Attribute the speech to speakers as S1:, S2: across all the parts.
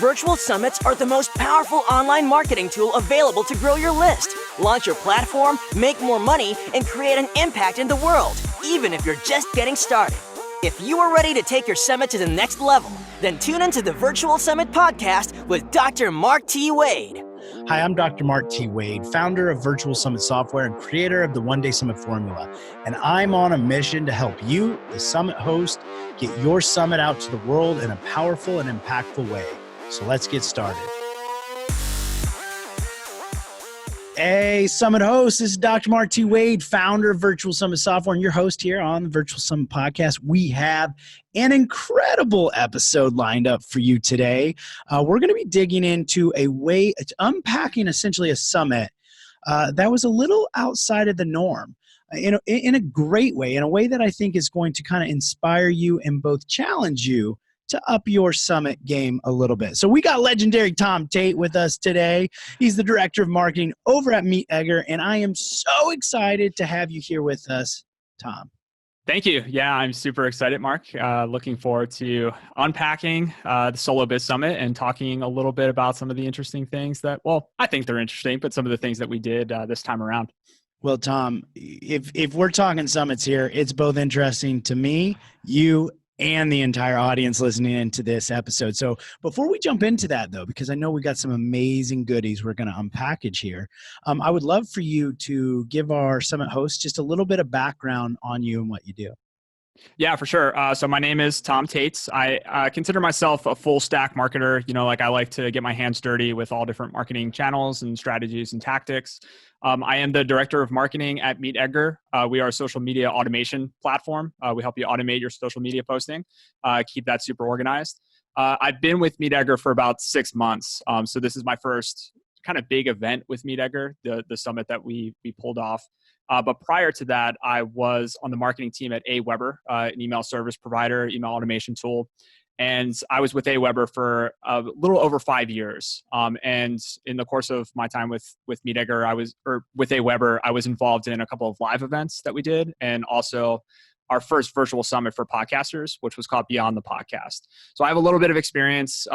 S1: Virtual summits are the most powerful online marketing tool available to grow your list, launch your platform, make more money, and create an impact in the world, even if you're just getting started. If you are ready to take your summit to the next level, then tune into the Virtual Summit podcast with Dr. Mark T. Wade.
S2: Hi, I'm Dr. Mark T. Wade, founder of Virtual Summit Software and creator of the One Day Summit Formula. And I'm on a mission to help you, the summit host, get your summit out to the world in a powerful and impactful way. So let's get started. Hey, Summit host, this is Dr. Mark T. Wade, founder of Virtual Summit Software, and your host here on the Virtual Summit Podcast. We have an incredible episode lined up for you today. We're going to be digging into a way, unpacking essentially a summit that was a little outside of the norm in a great way, in a way that I think is going to kind of inspire you and both challenge you to up your summit game a little bit. So we got legendary Tom Tate with us today. He's the director of marketing over at MeetEdgar, and I am so excited to have you here with us, Tom.
S3: Thank you. Yeah, I'm super excited, Mark. Looking forward to unpacking the Solo Biz Summit and talking a little bit about some of the interesting things that, well, I think they're interesting, but some of the things that we did this time around.
S2: Well, Tom, if we're talking summits here, it's both interesting to me, you, and the entire audience listening into this episode. So before we jump into that, though, because I know we got some amazing goodies we're going to unpackage here, I would love for you to give our summit host just a little bit of background on you and what you do.
S3: Yeah, for sure. So my name is Tom Tate. I consider myself a full stack marketer. I like to get my hands dirty with all different marketing channels and strategies and tactics. I am the director of marketing at MeetEdgar. We are a social media automation platform. We help you automate your social media posting, keep that super organized. I've been with MeetEdgar for about 6 months. So this is my first kind of big event with MeetEdgar, the summit that we pulled off. But prior to that, I was on the marketing team at Aweber, an email service provider, email automation tool. And I was with Aweber for a little over 5 years. And in the course of my time with MeetEdgar, with Aweber, I was involved in a couple of live events that we did, and also our first virtual summit for podcasters, which was called Beyond the Podcast. So I have a little bit of experience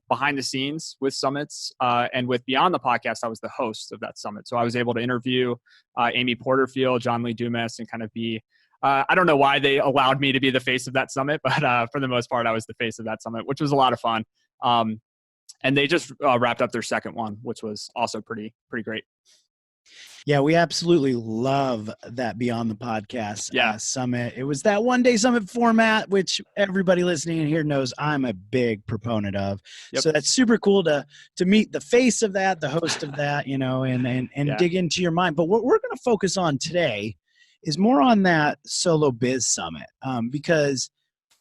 S3: behind the scenes with summits, and with Beyond the Podcast, I was the host of that summit. So I was able to interview Amy Porterfield, John Lee Dumas, and kind of be, I don't know why they allowed me to be the face of that summit, but for the most part, I was the face of that summit, which was a lot of fun. And they just wrapped up their second one, which was also pretty great.
S2: Yeah, we absolutely love that Beyond the Podcast summit. It was that one-day summit format, which everybody listening in here knows I'm a big proponent of. Yep. So that's super cool to meet the face of that, the host of that, and dig into your mind. But what we're going to focus on today is more on that Solo Biz Summit, because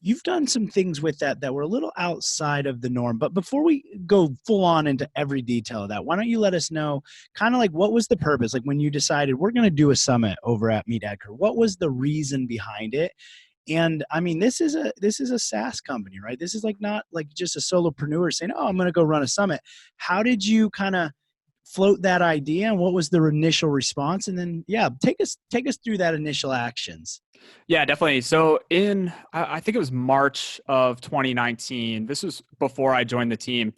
S2: you've done some things with that were a little outside of the norm. But before we go full on into every detail of that, why don't you let us know kind of like what was the purpose? Like when you decided we're going to do a summit over at MeetEdgar, what was the reason behind it? And I mean, this is a SaaS company, right? This is like not like just a solopreneur saying, oh, I'm going to go run a summit. How did you kind of float that idea, and what was the initial response? And then, take us through that initial actions.
S3: Yeah, definitely. So I think it was March of 2019. This was before I joined the team.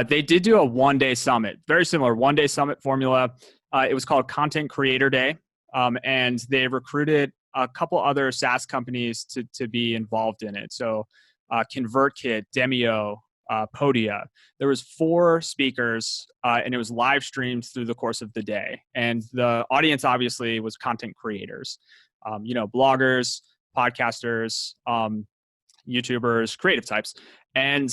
S3: They did do a one-day summit, very similar one-day summit formula. It was called Content Creator Day, and they recruited a couple other SaaS companies to be involved in it. So ConvertKit, Demio, Podia. There was 4 speakers, and it was live streamed through the course of the day. And the audience obviously was content creators, bloggers, podcasters, YouTubers, creative types. And,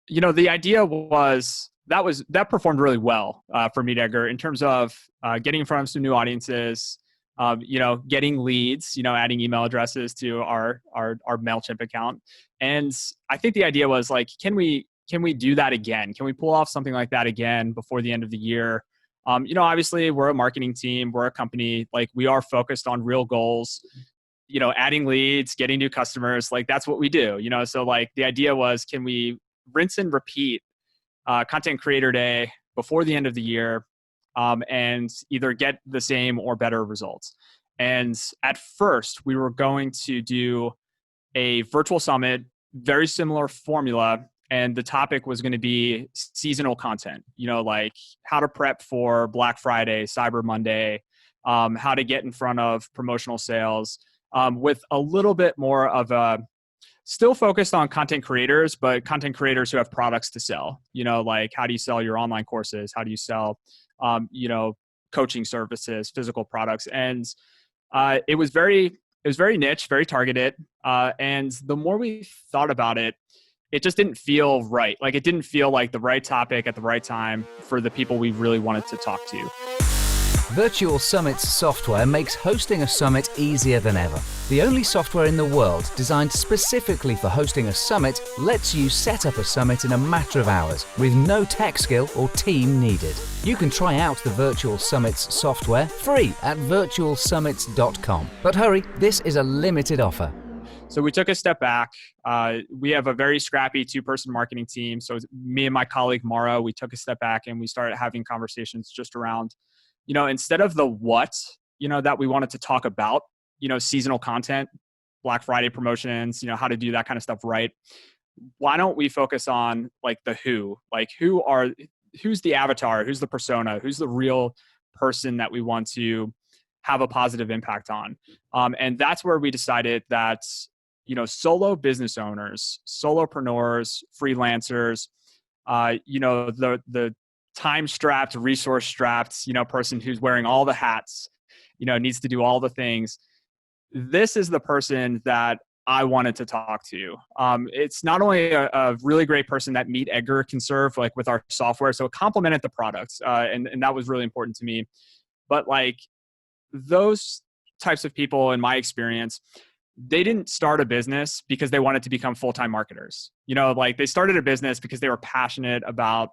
S3: the idea was that performed really well for MeetEdgar in terms of getting in front of some new audiences, getting leads, adding email addresses to our MailChimp account. And I think the idea was like, can we do that again? Can we pull off something like that again before the end of the year? Obviously we're a marketing team, we're a company, like we are focused on real goals, adding leads, getting new customers, like that's what we do, So like the idea was, can we rinse and repeat Content Creator Day before the end of the year, and either get the same or better results? And at first we were going to do a virtual summit, very similar formula, and the topic was going to be seasonal content, like how to prep for Black Friday, Cyber Monday, how to get in front of promotional sales, with a little bit more of a still focused on content creators, but content creators who have products to sell, like how do you sell your online courses? How do you sell, coaching services, physical products? And it was very niche, very targeted. And the more we thought about it, it just didn't feel right. Like it didn't feel like the right topic at the right time for the people we really wanted to talk to.
S4: Virtual Summit's software makes hosting a summit easier than ever. The only software in the world designed specifically for hosting a summit lets you set up a summit in a matter of hours with no tech skill or team needed. You can try out the Virtual Summit's software free at virtualsummits.com. But hurry, this is a limited offer.
S3: So we took a step back. We have a very scrappy 2-person marketing team. So me and my colleague Mara, we took a step back and we started having conversations just around, instead of the what, that we wanted to talk about, seasonal content, Black Friday promotions, how to do that kind of stuff right. Why don't we focus on like the who, like who's the avatar, who's the persona, who's the real person that we want to have a positive impact on. And that's where we decided that, solo business owners, solopreneurs, freelancers, the time-strapped, resource-strapped, person who's wearing all the hats, needs to do all the things. This is the person that I wanted to talk to. It's not only a really great person that MeetEdgar can serve, like with our software, so it complemented the product, and that was really important to me. But like those types of people, in my experience, they didn't start a business because they wanted to become full-time marketers. Like they started a business because they were passionate about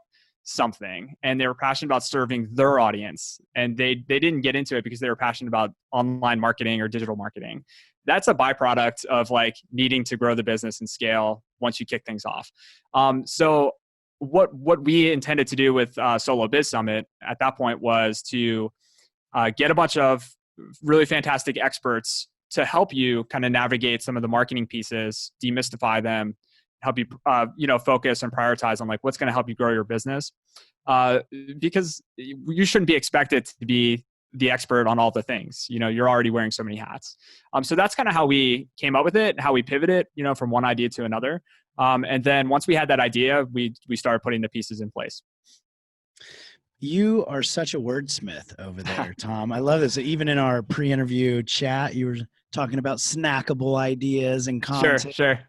S3: something and they were passionate about serving their audience, and they didn't get into it because they were passionate about online marketing or digital marketing. That's a byproduct of like needing to grow the business and scale once you kick things off. So what we intended to do with Solo Biz Summit at that point was to get a bunch of really fantastic experts to help you kind of navigate some of the marketing pieces, demystify them, help you, focus and prioritize on like what's going to help you grow your business. Because you shouldn't be expected to be the expert on all the things. You're already wearing so many hats. So that's kind of how we came up with it, how we pivoted, from one idea to another. And then once we had that idea, we started putting the pieces in place.
S2: You are such a wordsmith over there, Tom. I love this. Even in our pre-interview chat, you were talking about snackable ideas and content.
S3: Sure.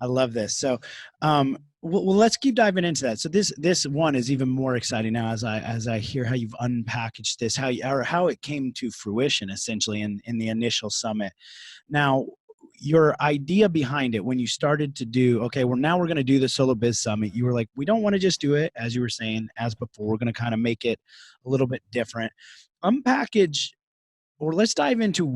S2: I love this. So, well, let's keep diving into that. So this one is even more exciting now as I hear how you've unpackaged this, how it came to fruition essentially in the initial summit. Now, your idea behind it when you started to do, okay, well, now we're going to do the Solo Biz Summit. You were like, we don't want to just do it, as you were saying, as before. We're going to kind of make it a little bit different. Unpackage, or let's dive into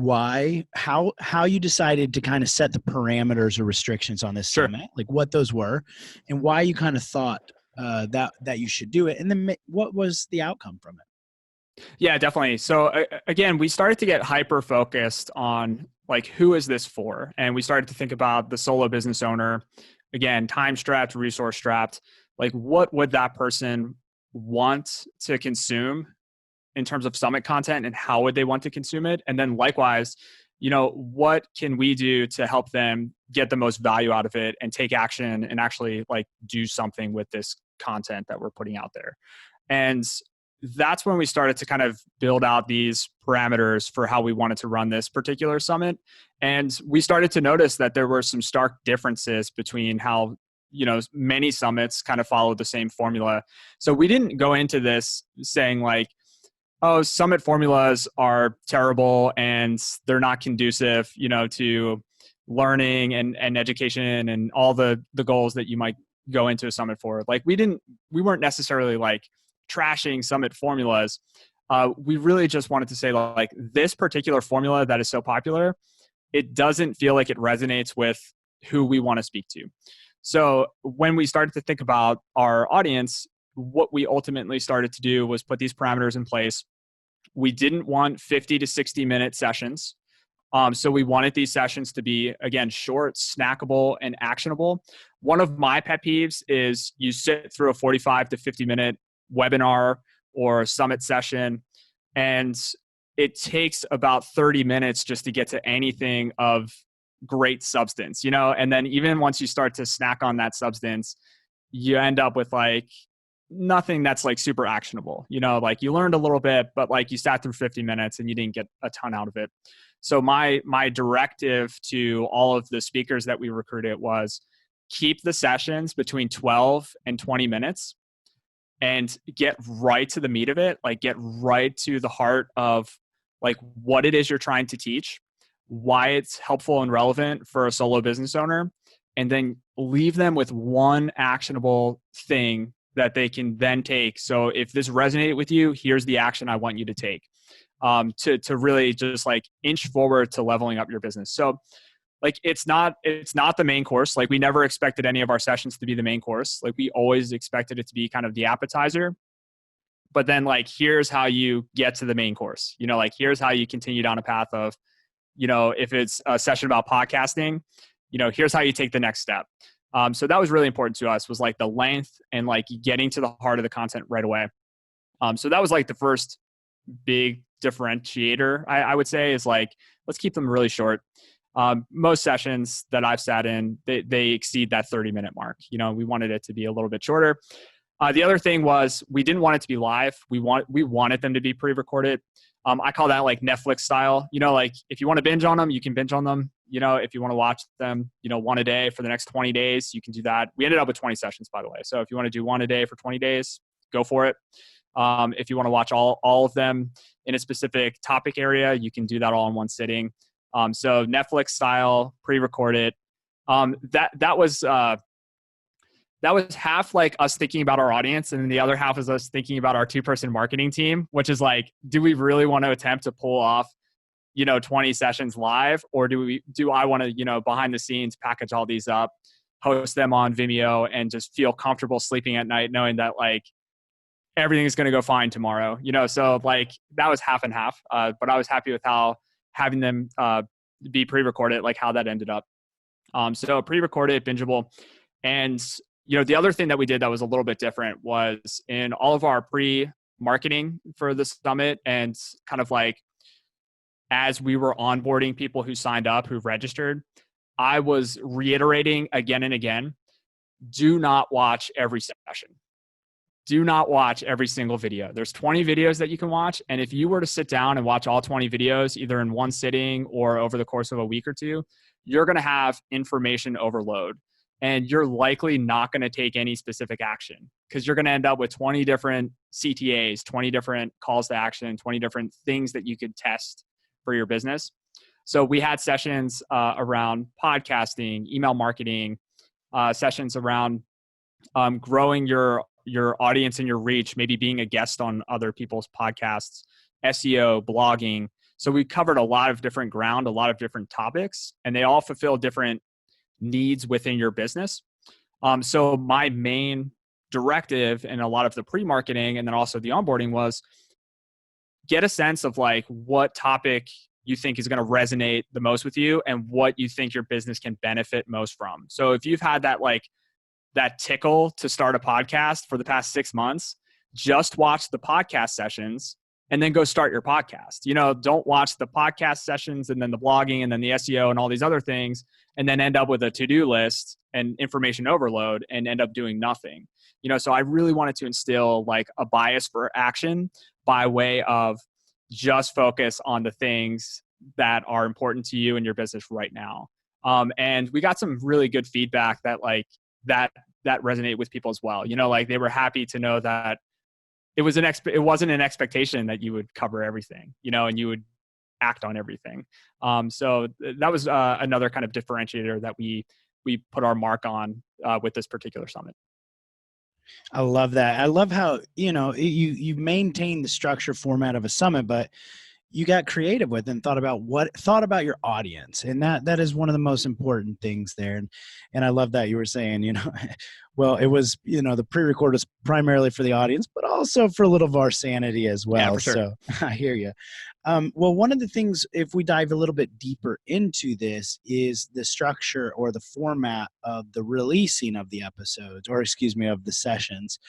S2: how you decided to kind of set the parameters or restrictions on this summit, like what those were, and why you kind of thought that you should do it, and then what was the outcome from it?
S3: Yeah, definitely. So again, we started to get hyper focused on like, who is this for? And we started to think about the solo business owner, again, time strapped, resource strapped. Like, what would that person want to consume in terms of summit content, and how would they want to consume it? And then likewise, what can we do to help them get the most value out of it and take action and actually like do something with this content that we're putting out there? And that's when we started to kind of build out these parameters for how we wanted to run this particular summit. And we started to notice that there were some stark differences between how, many summits kind of followed the same formula. So we didn't go into this saying like, oh, summit formulas are terrible and they're not conducive, to learning and education and all the goals that you might go into a summit for. Like we weren't necessarily like trashing summit formulas. We really just wanted to say like, this particular formula that is so popular, it doesn't feel like it resonates with who we want to speak to. So when we started to think about our audience, what we ultimately started to do was put these parameters in place. We didn't want 50 to 60 minute sessions. So we wanted these sessions to be, again, short, snackable, and actionable. one of my pet peeves is you sit through a 45 to 50 minute webinar or summit session, and it takes about 30 minutes just to get to anything of great substance, and then even once you start to snack on that substance, you end up with like nothing that's like super actionable, like you learned a little bit, but like you sat through 50 minutes and you didn't get a ton out of it. So my directive to all of the speakers that we recruited was keep the sessions between 12 and 20 minutes and get right to the meat of it, like get right to the heart of like what it is you're trying to teach, why it's helpful and relevant for a solo business owner, and then leave them with one actionable thing that they can then take. So if this resonated with you, here's the action I want you to take, to really just like inch forward to leveling up your business. So like, it's not the main course. Like we never expected any of our sessions to be the main course. Like we always expected it to be kind of the appetizer, but then like, here's how you get to the main course, like here's how you continue down a path of, if it's a session about podcasting, here's how you take the next step. So that was really important to us, was like the length and like getting to the heart of the content right away. So that was like the first big differentiator, I would say, is like, let's keep them really short. Most sessions that I've sat in, they exceed that 30-minute mark. We wanted it to be a little bit shorter. The other thing was we didn't want it to be live. We wanted them to be pre-recorded. I call that like Netflix style. Like if you want to binge on them, you can binge on them. If you want to watch them, one a day for the next 20 days, you can do that. We ended up with 20 sessions, by the way. So if you want to do one a day for 20 days, go for it. If you want to watch all of them in a specific topic area, you can do that all in one sitting. So Netflix style, pre-recorded. That was half like us thinking about our audience, and then the other half is us thinking about our 2-person marketing team, which is like, do we really want to attempt to pull off 20 sessions live, or do I want to, behind the scenes package all these up, host them on Vimeo, and just feel comfortable sleeping at night knowing that like everything is going to go fine tomorrow, so like that was half and half. But I was happy with how having them be pre-recorded, like how that ended up. So pre-recorded, bingeable. And, the other thing that we did that was a little bit different was in all of our pre-marketing for the summit, and kind of like as we were onboarding people who signed up, who registered, I was reiterating again and again, do not watch every session. Do not watch every single video. There's 20 videos that you can watch. And if you were to sit down and watch all 20 videos, either in one sitting or over the course of a week or two, you're going to have information overload. And you're likely not going to take any specific action, because you're going to end up with 20 different CTAs, 20 different calls to action, 20 different things that you could test for your business. So we had sessions around podcasting, email marketing, sessions around growing your audience and your reach, maybe being a guest on other people's podcasts, SEO, blogging. So we covered a lot of different ground, a lot of different topics, and they all fulfill different needs within your business. So my main directive in a lot of the pre-marketing and then also the onboarding was get a sense of like what topic you think is going to resonate the most with you and what you think your business can benefit most from. So if you've had that tickle to start a podcast for the past 6 months, just watch the podcast sessions and then go start your podcast. Don't watch the podcast sessions and then the blogging and then the SEO and all these other things, and then end up with a to-do list and information overload and end up doing nothing. So I really wanted to instill like a bias for action by way of just focus on the things that are important to you and your business right now. And we got some really good feedback that like that resonated with people as well. Like they were happy to know that it wasn't an expectation that you would cover everything, and you would act on everything. So that was another kind of differentiator that we put our mark on with this particular summit.
S2: I love that. I love how, you maintain the structure format of a summit, but you got creative with and thought about your audience. And that is one of the most important things there. And I love that you were saying, well, it was, the pre-record is primarily for the audience, but also for a little of our sanity as well.
S3: Yeah, for sure.
S2: So I hear you. Well, one of the things, if we dive a little bit deeper into this, is the structure or the format of the releasing of the episodes, or excuse me, of the sessions.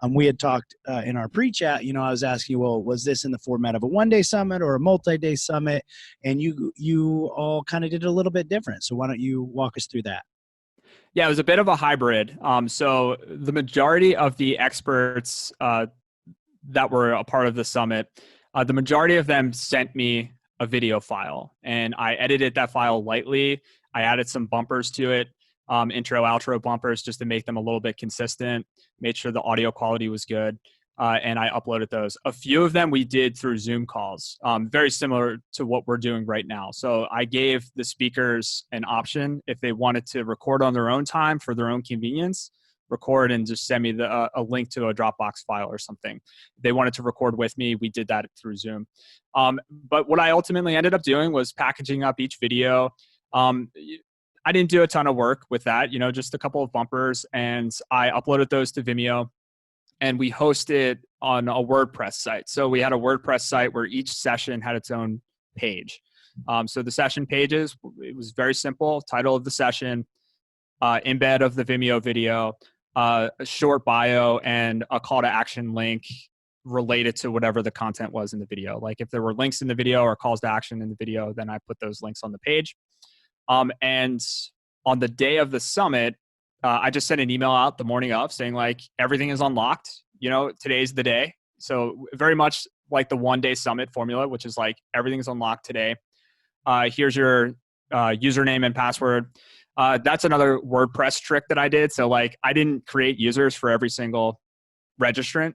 S2: We had talked in our pre-chat, I was asking you, well, was this in the format of a one-day summit or a multi-day summit? And you all kind of did it a little bit different. So why don't you walk us through that?
S3: Yeah, it was a bit of a hybrid. So the majority of the experts that were a part of the summit, the majority of them sent me a video file, and I edited that file lightly. I added some bumpers to it, intro, outro bumpers, just to make them a little bit consistent, made sure the audio quality was good, and I uploaded those. A few of them we did through Zoom calls, very similar to what we're doing right now. So I gave the speakers an option if they wanted to record on their own time for their own convenience, record and just send me a link to a Dropbox file or something. If they wanted to record with me, we did that through Zoom. But what I ultimately ended up doing was packaging up each video. I didn't do a ton of work with that, just a couple of bumpers, and I uploaded those to Vimeo, and we hosted on a WordPress site. So we had a WordPress site where each session had its own page. So the session pages, it was very simple: title of the session, embed of the Vimeo video, a short bio, and a call to action link related to whatever the content was in the video. Like if there were links in the video or calls to action in the video, then I put those links on the page. And on the day of the summit, I just sent an email out the morning of saying like, everything is unlocked. Today's the day. So very much like the one-day summit formula, which is like, everything's unlocked today. Here's your username and password. That's another WordPress trick that I did. So like, I didn't create users for every single registrant.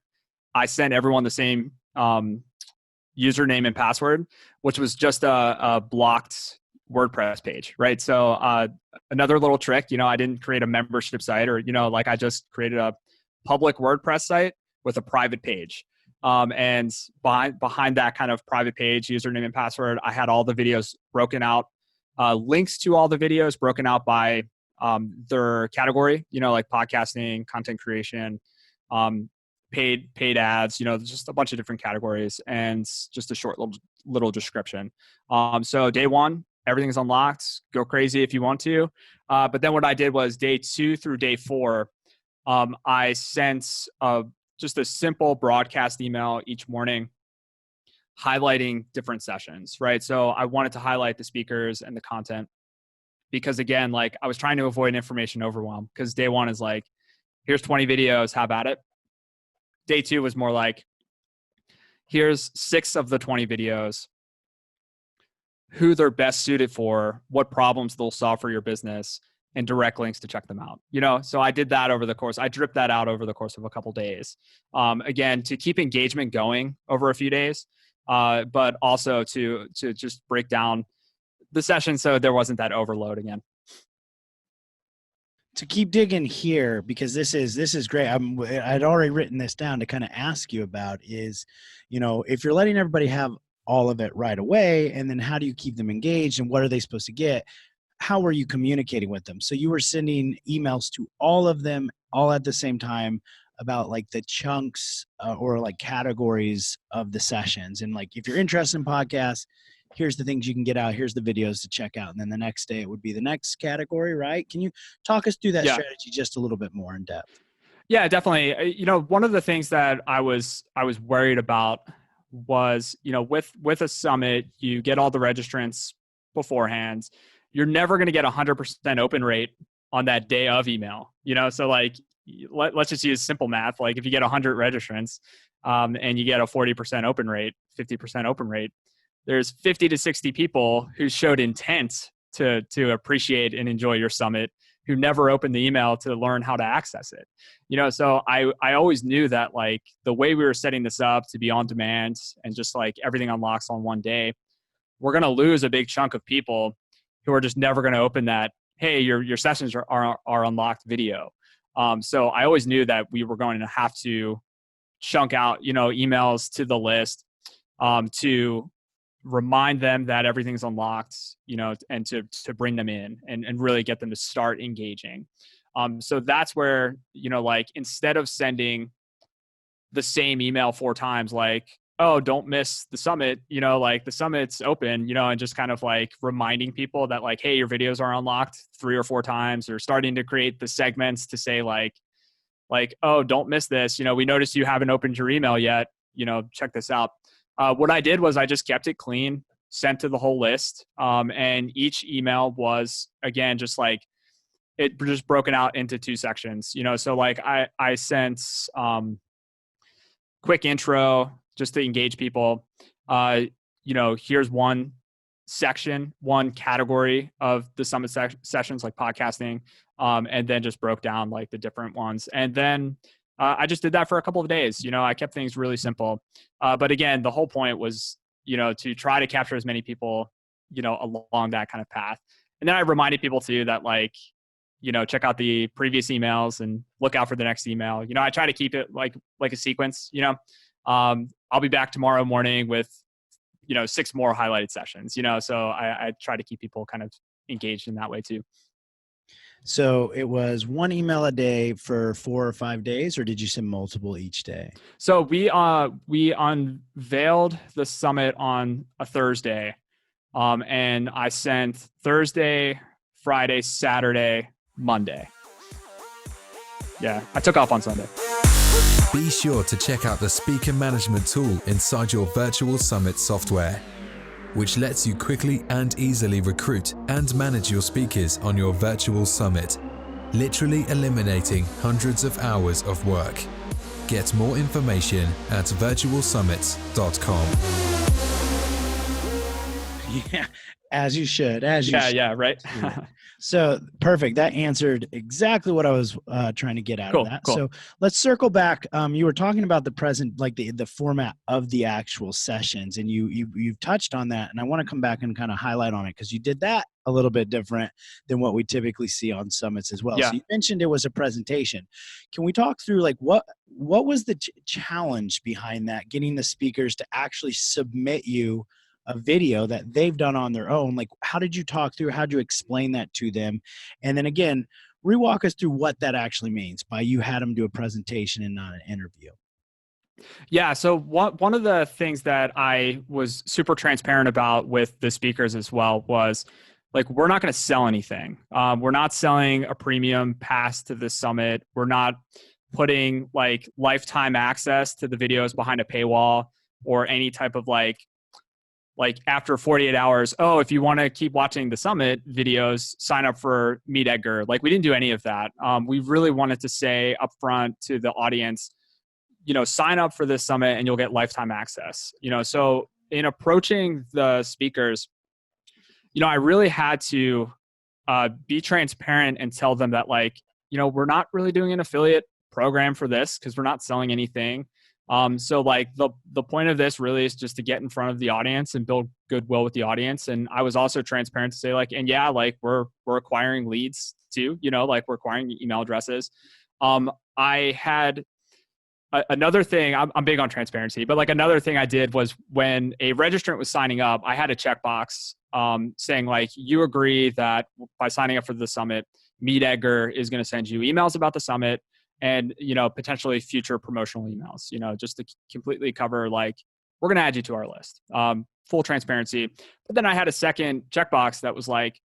S3: I sent everyone the same username and password, which was just a blocked WordPress page, right? So another little trick, I didn't create a membership site or, I just created a public WordPress site with a private page. And behind that kind of private page, username and password, I had all the videos broken out, links to all the videos broken out by their category, like podcasting, content creation, paid ads, just a bunch of different categories, and just a short little description. So day one, everything's unlocked. Go crazy if you want to. But then what I did was day 2 through day 4, I sent just a simple broadcast email each morning highlighting different sessions, right? So I wanted to highlight the speakers and the content because, again, like I was trying to avoid information overwhelm, because day 1 is like, here's 20 videos, how about it? Day 2 was more like, here's 6 of the 20 videos, who they're best suited for, what problems they'll solve for your business, and direct links to check them out. So I did that I dripped that out over the course of a couple days. Again, to keep engagement going over a few days, but also to just break down the session so there wasn't that overload again.
S2: To keep digging here, because this is great. I'd already written this down to kind of ask you about is, if you're letting everybody have all of it right away, and then how do you keep them engaged, and what are they supposed to get? How were you communicating with them? So you were sending emails to all of them all at the same time about like the chunks or like categories of the sessions. And like, if you're interested in podcasts, here's the things you can get out. Here's the videos to check out. And then the next day it would be the next category, right? Can you talk us through that strategy just a little bit more in depth?
S3: Yeah, definitely. One of the things that I was worried about was, with a summit, you get all the registrants beforehand. You're never going to get 100% open rate on that day of email, So like, let's just use simple math. Like if you get 100 registrants and you get a 40% open rate, 50% open rate, there's 50 to 60 people who showed intent to appreciate and enjoy your summit, who never opened the email to learn how to access it. So I always knew that like the way we were setting this up to be on demand and just like everything unlocks on one day, we're going to lose a big chunk of people who are just never going to open that, hey, your sessions are unlocked video. So I always knew that we were going to have to chunk out, emails to the list to remind them that everything's unlocked, and to bring them in and really get them to start engaging. So that's where, like instead of sending the same email 4 times, like oh, don't miss the summit, like the summit's open, and just kind of like reminding people that like, hey, your videos are unlocked 3 or 4 times, or starting to create the segments to say like, oh, don't miss this. We noticed you haven't opened your email yet, check this out. What I did was I just kept it clean, sent to the whole list. And each email was, again, just like, it just broken out into 2 sections, so like I sent quick intro just to engage people. Here's one section, one category of the summit sessions, like podcasting, and then just broke down like the different ones. And then I just did that for a couple of days. I kept things really simple. But again, the whole point was, to try to capture as many people, along that kind of path. And then I reminded people too that like, check out the previous emails and look out for the next email. I try to keep it like a sequence, I'll be back tomorrow morning with, 6 more highlighted sessions, so I try to keep people kind of engaged in that way too.
S2: So it was 1 email a day for 4 or 5 days, or did you send multiple each day?
S3: So we unveiled the summit on a Thursday, and I sent Thursday, Friday, Saturday, Monday. Yeah, I took off on Sunday.
S5: Be sure to check out the speaker management tool inside your virtual summit software, which lets you quickly and easily recruit and manage your speakers on your virtual summit, literally eliminating hundreds of hours of work. Get more information at virtualsummits.com.
S2: Yeah, as you should.
S3: Yeah, right.
S2: So perfect. That answered exactly what I was trying to get out of that.
S3: Cool.
S2: So let's circle back. You were talking about the present, like the format of the actual sessions, and you've touched on that. And I want to come back and kind of highlight on it because you did that a little bit different than what we typically see on summits as well.
S3: Yeah.
S2: So you mentioned it was a presentation. Can we talk through like what was the challenge behind that, getting the speakers to actually submit you a video that they've done on their own? Like, how did you talk through, how did you explain that to them? And then again, re-walk us through what that actually means by you had them do a presentation and not an interview.
S3: Yeah. So one of the things that I was super transparent about with the speakers as well was like, we're not going to sell anything. We're not selling a premium pass to the summit. We're not putting like lifetime access to the videos behind a paywall or any type of like after 48 hours, oh, if you want to keep watching the summit videos, sign up for MeetEdgar. Like, we didn't do any of that. We really wanted to say upfront to the audience, sign up for this summit and you'll get lifetime access. So in approaching the speakers, I really had to be transparent and tell them that like, we're not really doing an affiliate program for this because we're not selling anything. So like the point of this really is just to get in front of the audience and build goodwill with the audience. And I was also transparent to say like, and yeah, like we're acquiring leads too, like we're acquiring email addresses. I had another thing, I'm big on transparency, but like another thing I did was when a registrant was signing up, I had a checkbox saying like, you agree that by signing up for the summit, MeetEdgar is going to send you emails about the summit and, potentially future promotional emails, just to completely cover, like, we're going to add you to our list, full transparency. But then I had a second checkbox that was like,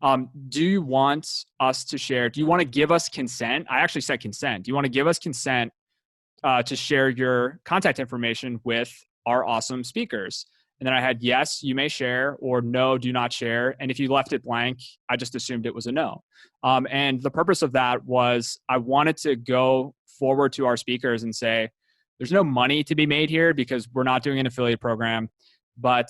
S3: do you want us to share, do you want to give us consent? I actually said consent. Do you want to give us consent to share your contact information with our awesome speakers? And then I had, yes, you may share, or no, do not share. And if you left it blank, I just assumed it was a no. And the purpose of that was I wanted to go forward to our speakers and say, there's no money to be made here because we're not doing an affiliate program. But,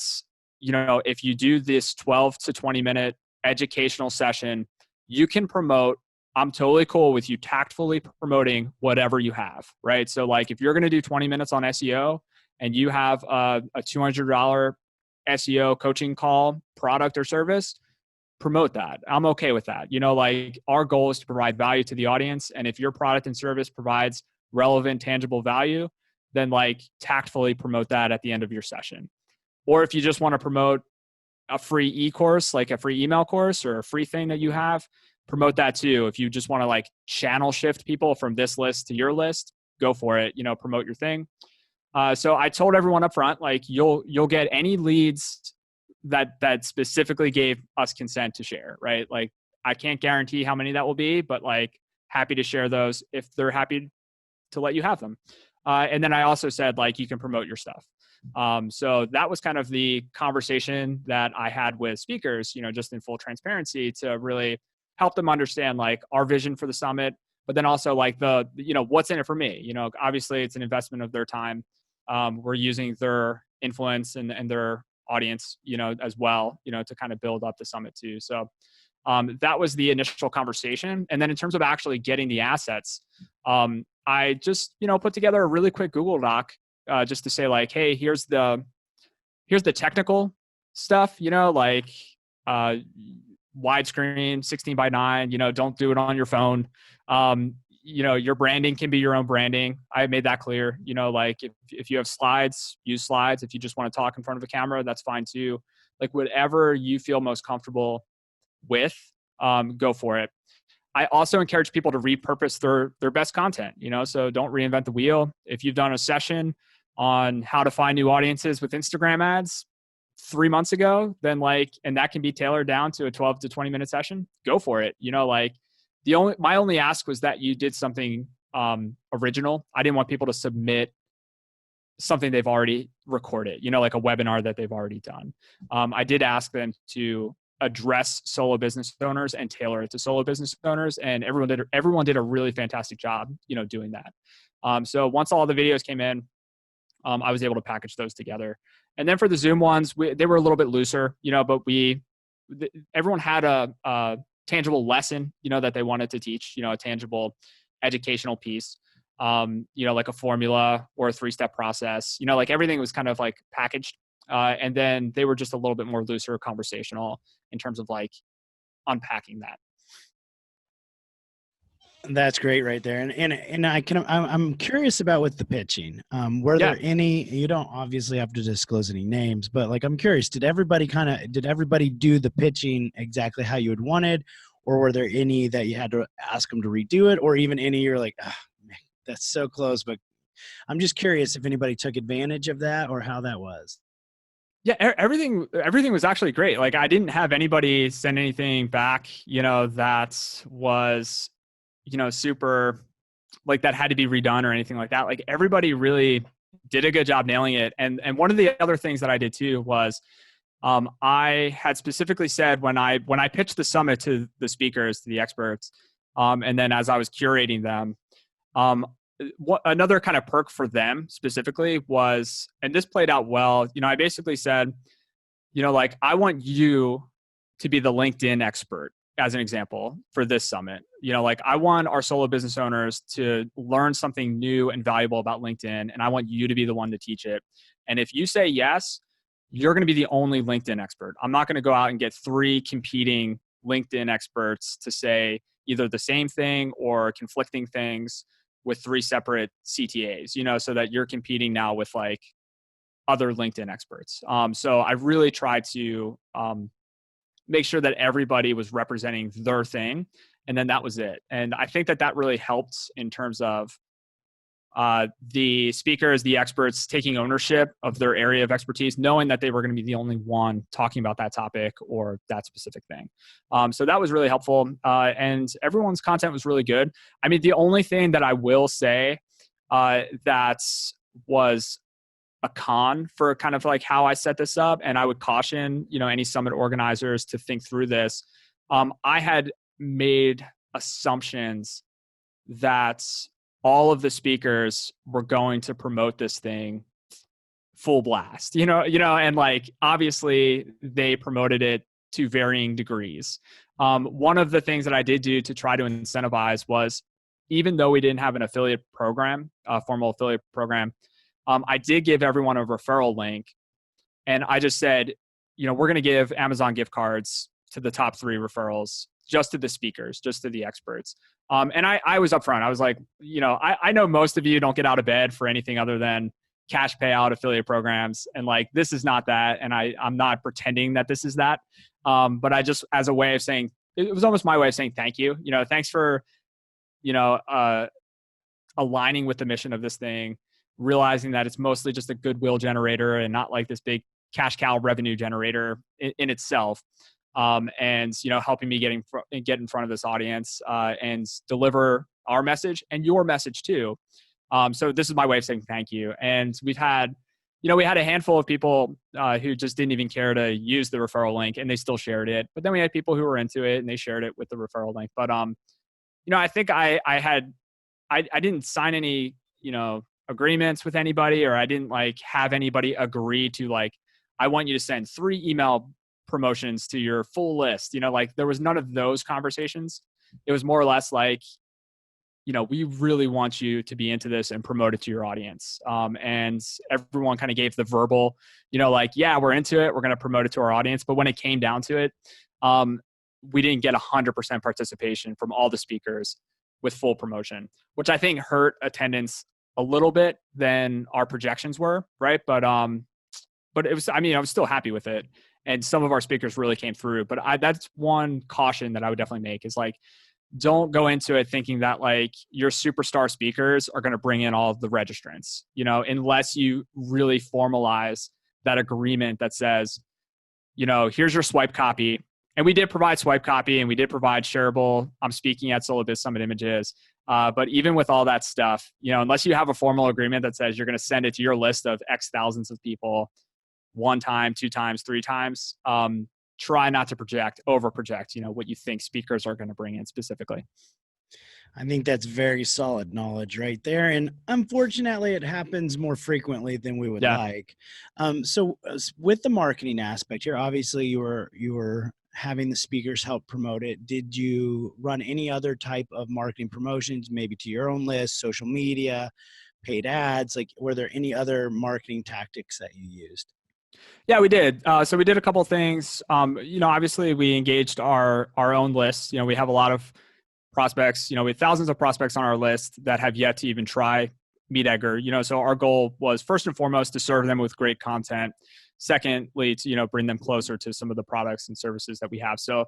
S3: if you do this 12 to 20 minute educational session, you can promote. I'm totally cool with you tactfully promoting whatever you have, right? So like if you're going to do 20 minutes on SEO and you have a $200 SEO coaching call, product or service, promote that. I'm okay with that. Like our goal is to provide value to the audience. And if your product and service provides relevant, tangible value, then like tactfully promote that at the end of your session. Or if you just want to promote a free e-course, like a free email course or a free thing that you have, promote that too. If you just want to like channel shift people from this list to your list, go for it, promote your thing. So I told everyone up front, like you'll get any leads that specifically gave us consent to share, right? Like I can't guarantee how many that will be, but like happy to share those if they're happy to let you have them. And then I also said like you can promote your stuff. So that was kind of the conversation that I had with speakers, just in full transparency to really help them understand like our vision for the summit, but then also like what's in it for me. Obviously it's an investment of their time. We're using their influence and their audience, as well, to kind of build up the summit too. So that was the initial conversation. And then in terms of actually getting the assets, I just, put together a really quick Google Doc just to say like, hey, here's the technical stuff, like widescreen, 16:9, don't do it on your phone. Your branding can be your own branding. I made that clear, like if you have slides, use slides. If you just want to talk in front of a camera, that's fine too. Like whatever you feel most comfortable with, go for it. I also encourage people to repurpose their best content, so don't reinvent the wheel. If you've done a session on how to find new audiences with Instagram ads 3 months ago, then and that can be tailored down to a 12 to 20 minute session, go for it. My only ask was that you did something original. I didn't want people to submit something they've already recorded, like a webinar that they've already done. I did ask them to address solo business owners and tailor it to solo business owners, and everyone did a really fantastic job, doing that. So once all the videos came in, I was able to package those together. And then for the Zoom ones, they were a little bit looser, but everyone had a tangible lesson, that they wanted to teach, a tangible educational piece, like a formula or a 3-step process, like everything was kind of like packaged. And then they were just a little bit more looser conversational in terms of like unpacking that.
S2: That's great right there. And I'm curious about with the pitching. Were there any, you don't obviously have to disclose any names, but like, I'm curious, did everybody do the pitching exactly how you had wanted? Or were there any that you had to ask them to redo it? Or even any you're like, man, that's so close. But I'm just curious if anybody took advantage of that or how that was.
S3: Yeah, everything was actually great. Like I didn't have anybody send anything back, that was, super like that had to be redone or anything like that. Like everybody really did a good job nailing it. And one of the other things that I did too was I had specifically said when I pitched the summit to the speakers, to the experts, and then as I was curating them, what another kind of perk for them specifically was, and this played out well, I basically said, like, I want you to be the LinkedIn expert as an example for this summit. Like I want our solo business owners to learn something new and valuable about LinkedIn, and I want you to be the one to teach it. And if you say yes, you're going to be the only LinkedIn expert. I'm not going to go out and get 3 competing LinkedIn experts to say either the same thing or conflicting things with 3 separate CTAs, so that you're competing now with like other LinkedIn experts. So I really tried to make sure that everybody was representing their thing, and then that was it. And I think that really helped in terms of the speakers, the experts taking ownership of their area of expertise, knowing that they were going to be the only one talking about that topic or that specific thing. So that was really helpful. And everyone's content was really good. I mean, the only thing that I will say that was a con for kind of like how I set this up, and I would caution, any summit organizers to think through this. I had made assumptions that all of the speakers were going to promote this thing full blast, and like, obviously they promoted it to varying degrees. One of the things that I did do to try to incentivize was, even though we didn't have an affiliate program, a formal affiliate program, I did give everyone a referral link, and I just said, we're going to give Amazon gift cards to the top 3 referrals, just to the speakers, just to the experts. And I was upfront. I was like, I know most of you don't get out of bed for anything other than cash payout affiliate programs. And like, this is not that. And I'm not pretending that this is that. But I just, as a way of saying, it was almost my way of saying, thank you, thanks for, aligning with the mission of this thing. realizing that it's mostly just a goodwill generator and not like this big cash cow revenue generator in itself. And, helping me get in front of this audience and deliver our message and your message too. So this is my way of saying thank you. And we had a handful of people who just didn't even care to use the referral link, and they still shared it. But then we had people who were into it and they shared it with the referral link. But, I think I didn't sign any, agreements with anybody, or I didn't have anybody agree to I want you to send 3 email promotions to your full list. There was none of those conversations. It was more or less we really want you to be into this and promote it to your audience. And everyone kind of gave the verbal, yeah, we're into it. We're going to promote it to our audience. But when it came down to it, we didn't get 100% participation from all the speakers with full promotion, which I think hurt attendance a little bit than our projections were. Right. But it was, I was still happy with it. And some of our speakers really came through. But that's one caution that I would definitely make is don't go into it thinking that your superstar speakers are going to bring in all of the registrants, unless you really formalize that agreement that says, here's your swipe copy. And we did provide swipe copy and we did provide shareable, I'm speaking at Solo Biz Summit images. But even with all that stuff, unless you have a formal agreement that says you're going to send it to your list of X thousands of people 1 time, 2 times, 3 times, try not to over project, what you think speakers are going to bring in specifically.
S2: I think that's very solid knowledge right there. And unfortunately, it happens more frequently than we would like. So with the marketing aspect here, obviously you were having the speakers help promote it. Did you run any other type of marketing promotions, maybe to your own list, social media, paid ads? Were there any other marketing tactics that you used?
S3: Yeah, we did. So we did a couple of things. Obviously we engaged our own list. We have a lot of prospects. We have thousands of prospects on our list that have yet to even try MeetEdgar. So our goal was first and foremost to serve them with great content. Secondly, to bring them closer to some of the products and services that we have. So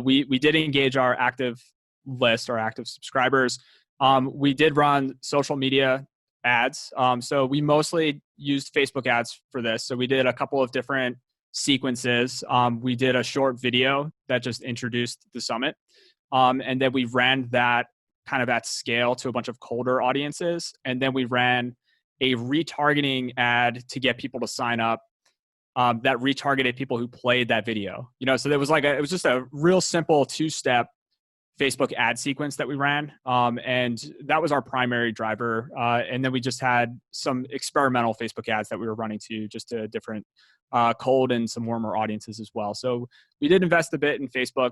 S3: we did engage our active list, our active subscribers. We did run social media ads. So we mostly used Facebook ads for this. So we did a couple of different sequences. We did a short video that just introduced the summit. And then we ran that kind of at scale to a bunch of colder audiences. And then we ran a retargeting ad to get people to sign up that retargeted people who played that video. So there was it was just a real simple 2-step Facebook ad sequence that we ran. And that was our primary driver. And then we just had some experimental Facebook ads that we were running to just to different cold and some warmer audiences as well. So we did invest a bit in Facebook.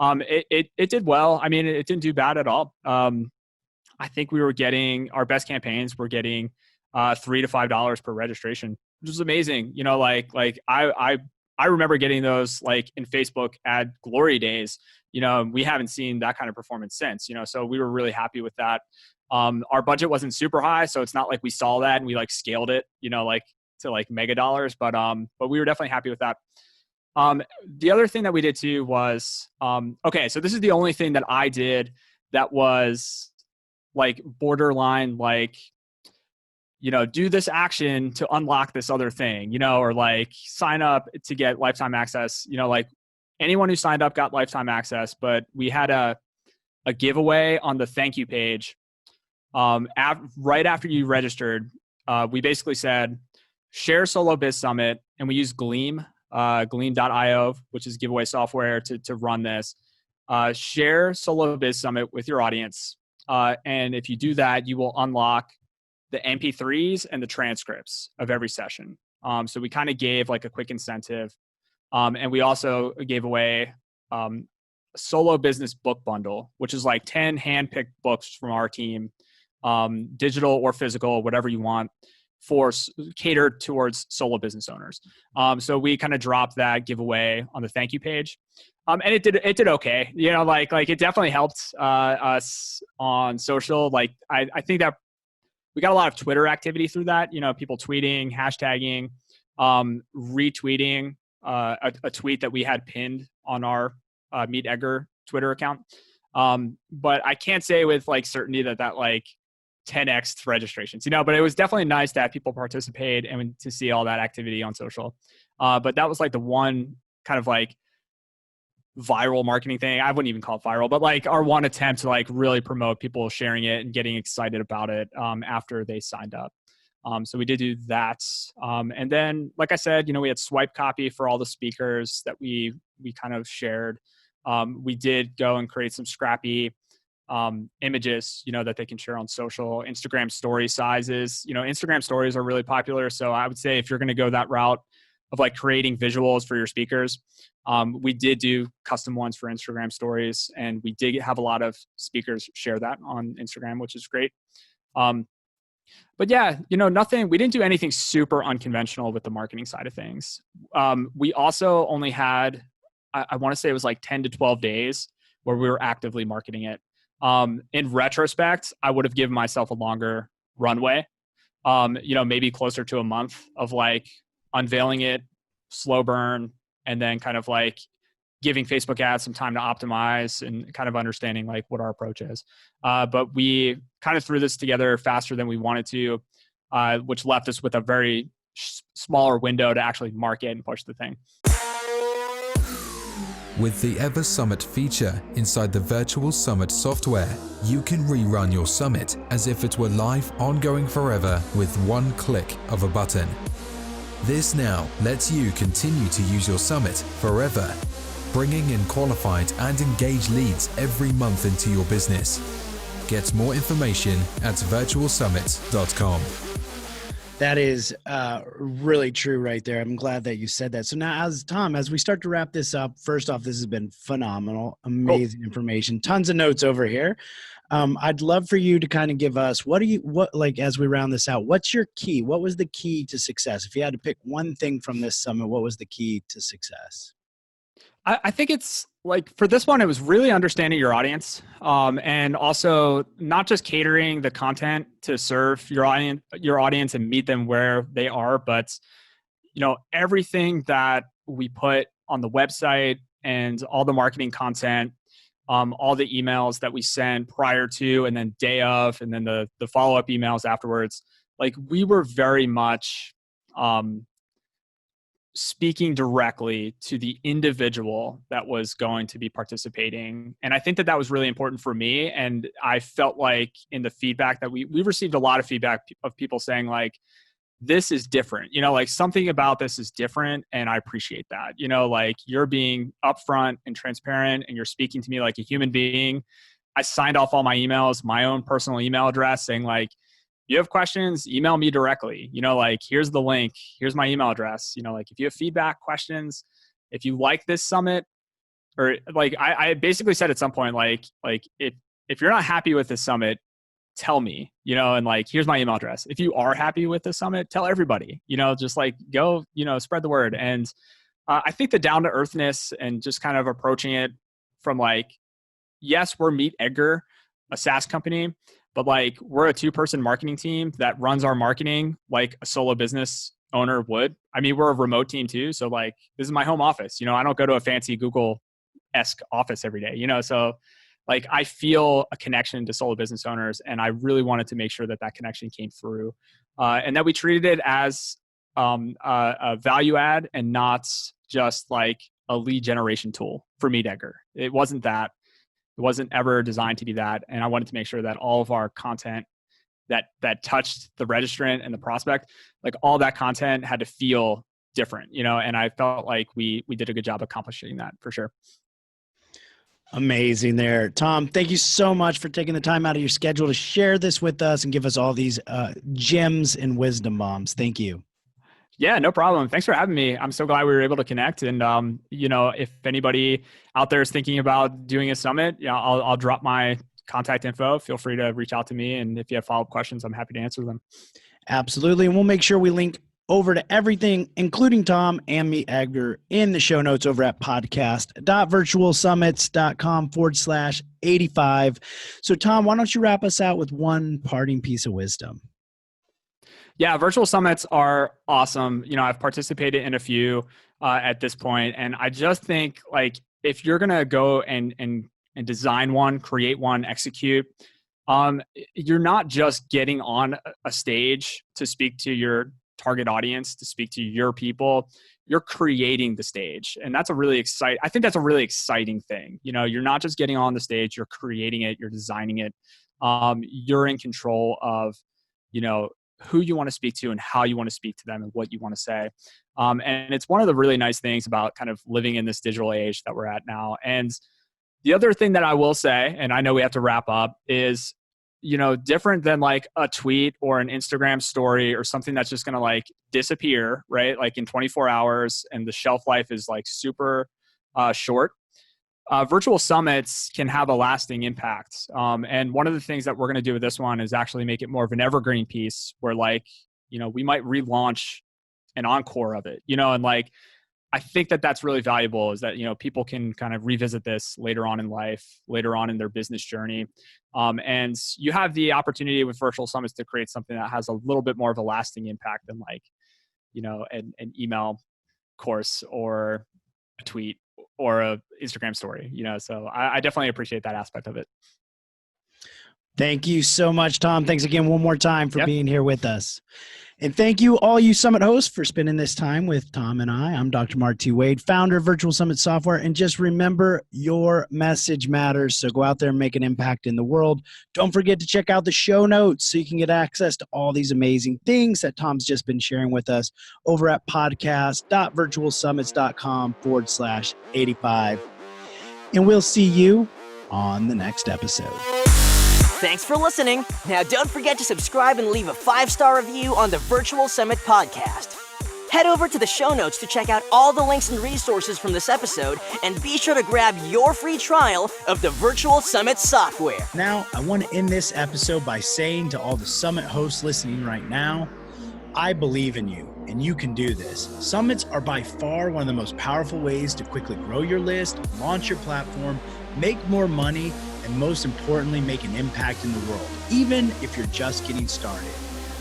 S3: It did well. It didn't do bad at all. I think we were getting our best campaigns were getting $3 to $5 per registration, which is amazing. I remember getting those in Facebook ad glory days. We haven't seen that kind of performance since, so we were really happy with that. Our budget wasn't super high, so it's not like we saw that and we scaled it, to mega dollars, but we were definitely happy with that. The other thing that we did too was, okay, so this is the only thing that I did that was borderline, do this action to unlock this other thing, or sign up to get lifetime access, anyone who signed up got lifetime access, but we had a giveaway on the thank you page. Right after you registered, we basically said, share Solo Biz Summit, and we used Gleam, Gleam.io, which is giveaway software to run this. Share Solo Biz Summit with your audience. And if you do that, you will unlock the MP3s and the transcripts of every session. So we kind of gave a quick incentive. And we also gave away a Solo Business book bundle, which is 10 hand-picked books from our team, digital or physical, whatever you want, catered towards solo business owners. So we kind of dropped that giveaway on the thank you page. And it did okay. It definitely helped us on social. I think that we got a lot of Twitter activity through that, people tweeting, hashtagging, retweeting a tweet that we had pinned on our MeetEdgar Twitter account. But I can't say with certainty that 10x registrations, but it was definitely nice to have people participate and to see all that activity on social. But that was like the one kind of like viral marketing thing. I wouldn't even call it viral, but like our one attempt to like really promote people sharing it and getting excited about it after they signed up. So we did do that. And then, like I said, we had swipe copy for all the speakers that we kind of shared. We did go and create some scrappy images, that they can share on social. Instagram story sizes, Instagram stories are really popular. So I would say if you're going to go that route of like creating visuals for your speakers, we did do custom ones for Instagram stories, and we did have a lot of speakers share that on Instagram, which is great. But yeah, we didn't do anything super unconventional with the marketing side of things. We also only had, I want to say it was like 10 to 12 days where we were actively marketing it. In retrospect, I would have given myself a longer runway, maybe closer to a month of like unveiling it, slow burn, and then kind of like giving Facebook ads some time to optimize and kind of understanding like what our approach is. But we kind of threw this together faster than we wanted to, which left us with a very smaller window to actually market and push the thing.
S5: With the Ever Summit feature inside the Virtual Summit software, you can rerun your summit as if it were live, ongoing forever with one click of a button. This now lets you continue to use your summit forever, bringing in qualified and engaged leads every month into your business. Get more information at virtualsummit.com.
S2: That is really true right there. I'm glad that you said that. So now, as we start to wrap this up, first off, this has been phenomenal, amazing information, tons of notes over here. I'd love for you to kind of give us, as we round this out, what's your key? What was the key to success? If you had to pick one thing from this summit, what was the key to success?
S3: I think it's like for this one, it was really understanding your audience, and also not just catering the content to serve your audience and meet them where they are, but everything that we put on the website and all the marketing content, all the emails that we send prior to and then day of, and then the follow-up emails afterwards, like we were very much speaking directly to the individual that was going to be participating. And I think that was really important for me. And I felt like in the feedback that we received a lot of feedback of people saying like, this is different, like something about this is different. And I appreciate that, like you're being upfront and transparent and you're speaking to me like a human being. I signed off all my emails, my own personal email address, saying like, you have questions, email me directly, like here's the link, here's my email address, like if you have feedback, questions, if you like this summit, or like I basically said at some point, like if you're not happy with this summit, tell me, and like, here's my email address. If you are happy with the summit, tell everybody, just like go, spread the word. And I think the down to earthness and just kind of approaching it from like, yes, we're MeetEdgar, a SaaS company, but like we're a 2-person marketing team that runs our marketing like a solo business owner would. I mean, we're a remote team too. So like, this is my home office. I don't go to a fancy Google-esque office every day, so like I feel a connection to solo business owners, and I really wanted to make sure that connection came through, and that we treated it as a value add and not just like a lead generation tool for MeetEdgar. It wasn't that. It wasn't ever designed to be that. And I wanted to make sure that all of our content that touched the registrant and the prospect, like all that content had to feel different, and I felt like we did a good job accomplishing that for sure.
S2: Amazing there. Tom, thank you so much for taking the time out of your schedule to share this with us and give us all these gems and wisdom bombs. Thank you.
S3: Yeah, no problem. Thanks for having me. I'm so glad we were able to connect. And, if anybody out there is thinking about doing a summit, I'll drop my contact info. Feel free to reach out to me. And if you have follow-up questions, I'm happy to answer them.
S2: Absolutely. And we'll make sure we link over to everything, including Tom and MeetEdgar, in the show notes over at podcast.virtualsummits.com/85. So Tom, why don't you wrap us out with one parting piece of wisdom?
S3: Yeah, virtual summits are awesome. I've participated in a few at this point, and I just think like if you're gonna go and design one, create one, execute, you're not just getting on a stage to speak to your target audience, to speak to your people. You're creating the stage. And that's I think that's a really exciting thing. You're not just getting on the stage, you're creating it, you're designing it. You're in control of, who you want to speak to and how you want to speak to them and what you want to say. And it's one of the really nice things about kind of living in this digital age that we're at now. And the other thing that I will say, and I know we have to wrap up, is, different than like a tweet or an Instagram story or something that's just going to like disappear, right? Like in 24 hours and the shelf life is like super short. Virtual summits can have a lasting impact. And one of the things that we're going to do with this one is actually make it more of an evergreen piece where like, we might relaunch an encore of it, and like, I think that that's really valuable is that, people can kind of revisit this later on in life, later on in their business journey. And you have the opportunity with virtual summits to create something that has a little bit more of a lasting impact than like, an email course or a tweet or a Instagram story, so I definitely appreciate that aspect of it.
S2: Thank you so much, Tom. Thanks again one more time for being here with us. And thank you, all you Summit hosts, for spending this time with Tom and I. I'm Dr. Mark T. Wade, founder of Virtual Summit Software. And just remember, your message matters. So go out there and make an impact in the world. Don't forget to check out the show notes so you can get access to all these amazing things that Tom's just been sharing with us over at podcast.virtualsummits.com/85. And we'll see you on the next episode.
S1: Thanks for listening. Now don't forget to subscribe and leave a 5-star review on the Virtual Summit podcast. Head over to the show notes to check out all the links and resources from this episode, and be sure to grab your free trial of the Virtual Summit software.
S2: Now, I want to end this episode by saying to all the Summit hosts listening right now, I believe in you, and you can do this. Summits are by far one of the most powerful ways to quickly grow your list, launch your platform, make more money, and most importantly, make an impact in the world, even if you're just getting started.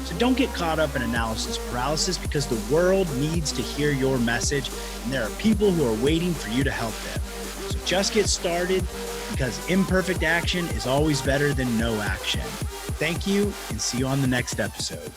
S2: So don't get caught up in analysis paralysis, because the world needs to hear your message, and there are people who are waiting for you to help them. So just get started, because imperfect action is always better than no action. Thank you, and see you on the next episode.